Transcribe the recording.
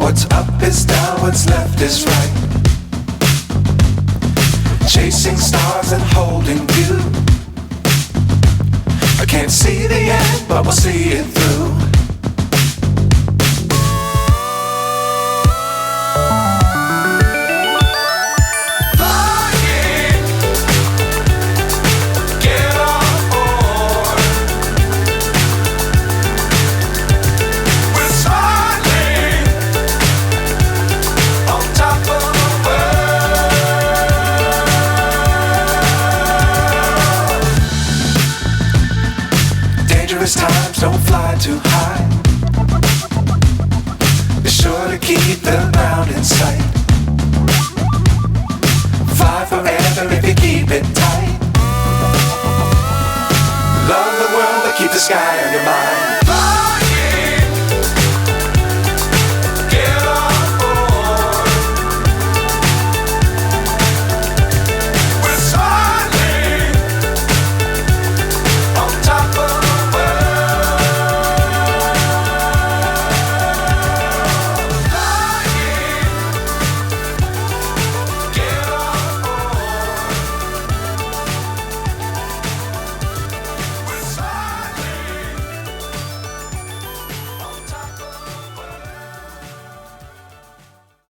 What's up is down, what's left is right. Chasing stars and holding you. I can't see the end, but we'll see it through. Dangerous times, don't fly too high. Be sure to keep the ground in sight. Fly forever if you keep it tight. Love the world, but keep the sky on your mind.